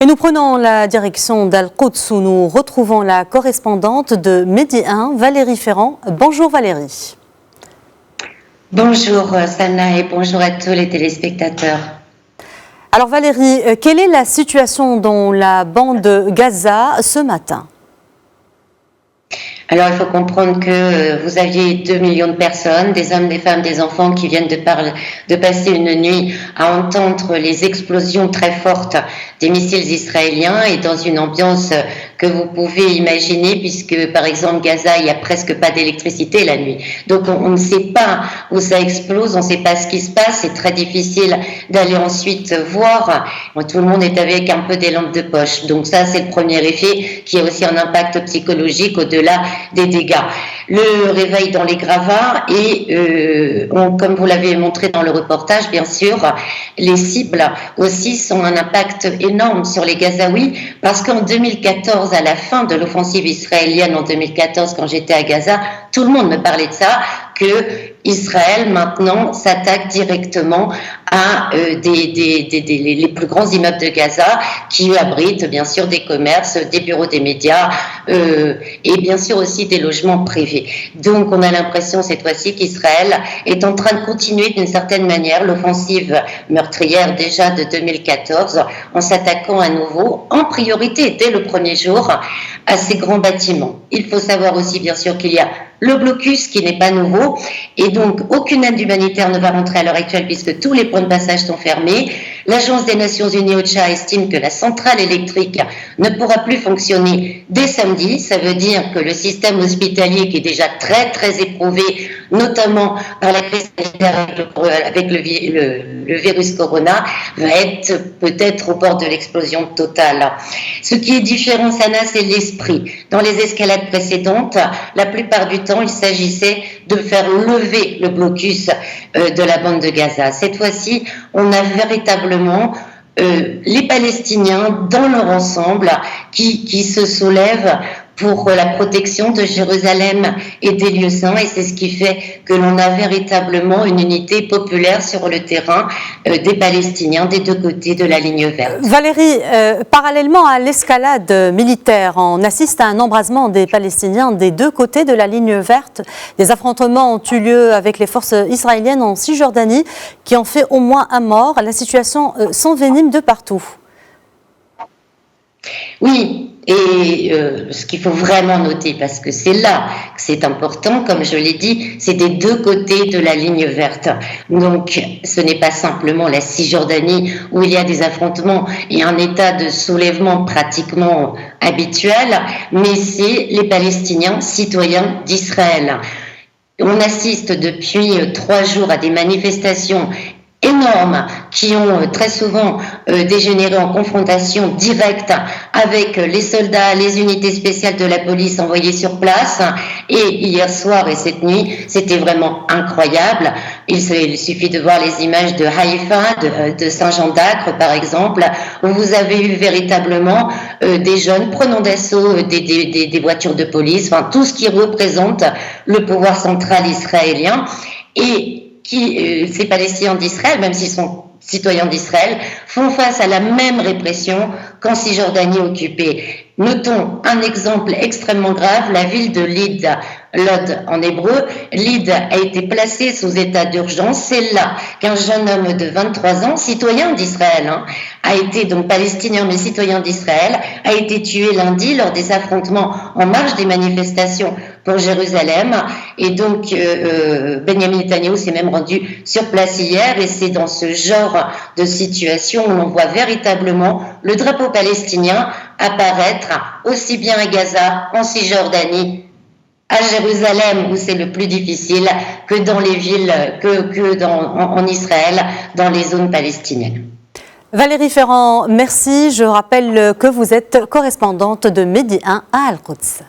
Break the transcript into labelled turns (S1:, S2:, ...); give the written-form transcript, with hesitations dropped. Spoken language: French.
S1: nous prenons la direction d'Al-Quds où nous retrouvons la correspondante de Medi 1, Valérie Ferrand. Bonjour Valérie.
S2: Bonjour Sana et bonjour à tous les téléspectateurs.
S1: Alors Valérie, quelle est la situation dans la bande de Gaza ce matin ?
S2: Alors il faut comprendre que vous aviez 2 millions de personnes, des hommes, des femmes, des enfants qui viennent de passer une nuit à entendre les explosions très fortes des missiles israéliens et dans une ambiance que vous pouvez imaginer puisque par exemple Gaza il n'y a presque pas d'électricité la nuit. Donc on ne sait pas où ça explose, on ne sait pas ce qui se passe, c'est très difficile d'aller ensuite voir. Tout le monde est avec un peu des lampes de poche. Donc ça c'est le premier effet qui a aussi un impact psychologique au-delà des dégâts. Le réveil dans les gravats et comme vous l'avez montré dans le reportage, bien sûr, les cibles aussi sont un impact énorme sur les Gazaouis parce qu'en 2014, à la fin de l'offensive israélienne en 2014, quand j'étais à Gaza, tout le monde me parlait de ça, que Israël maintenant s'attaque directement à les plus grands immeubles de Gaza qui abritent bien sûr des commerces, des bureaux des médias et bien sûr aussi des logements privés. Donc on a l'impression cette fois-ci qu'Israël est en train de continuer d'une certaine manière l'offensive meurtrière déjà de 2014 en s'attaquant à nouveau en priorité dès le premier jour à ces grands bâtiments. Il faut savoir aussi bien sûr qu'il y a le blocus qui n'est pas nouveau et donc aucune aide humanitaire ne va rentrer à l'heure actuelle puisque tous les points de passage sont fermés. L'Agence des Nations Unies OCHA estime que la centrale électrique ne pourra plus fonctionner dès samedi. Ça veut dire que le système hospitalier qui est déjà très très éprouvé, notamment par la crise sanitaire avec le virus corona, va être peut-être au bord de l'explosion totale. Ce qui est différent, Sana, c'est l'esprit. Dans les escalades précédentes, la plupart du temps, il s'agissait de faire lever le blocus de la bande de Gaza. Cette fois-ci, on a véritablement les Palestiniens dans leur ensemble qui se soulèvent pour la protection de Jérusalem et des lieux saints et c'est ce qui fait que l'on a véritablement une unité populaire sur le terrain des Palestiniens des deux côtés de la ligne verte.
S1: Valérie, parallèlement à l'escalade militaire, on assiste à un embrasement des Palestiniens des deux côtés de la ligne verte. Des affrontements ont eu lieu avec les forces israéliennes en Cisjordanie qui ont fait au moins un mort. La situation s'envenime de partout.
S2: Oui, et ce qu'il faut vraiment noter, parce que c'est là que c'est important, comme je l'ai dit, c'est des deux côtés de la ligne verte. Donc, ce n'est pas simplement la Cisjordanie où il y a des affrontements et un état de soulèvement pratiquement habituel, mais c'est les Palestiniens citoyens d'Israël. On assiste depuis 3 jours à des manifestations énormes qui ont très souvent dégénéré en confrontation directe avec les soldats, les unités spéciales de la police envoyées sur place. Et hier soir et cette nuit, c'était vraiment incroyable. Il suffit de voir les images de Haïfa, de Saint-Jean d'Acre par exemple, où vous avez eu véritablement des jeunes prenant d'assaut des voitures de police, enfin tout ce qui représente le pouvoir central israélien. Et ces Palestiniens d'Israël, même s'ils sont citoyens d'Israël, font face à la même répression qu'en Cisjordanie occupée. Notons un exemple extrêmement grave, la ville de Lod en hébreu. Lyd a été placée sous état d'urgence. C'est là qu'un jeune homme de 23 ans, citoyen d'Israël, a été donc palestinien mais citoyen d'Israël, a été tué lundi lors des affrontements en marge des manifestations pour Jérusalem. Et donc Benjamin Netanyahu s'est même rendu sur place hier et c'est dans ce genre de situation où l'on voit véritablement le drapeau palestinien apparaître aussi bien à Gaza, en Cisjordanie, à Jérusalem où c'est le plus difficile que dans les villes, en Israël, dans les zones palestiniennes.
S1: Valérie Ferrand, merci. Je rappelle que vous êtes correspondante de Medi 1 à Al-Quds.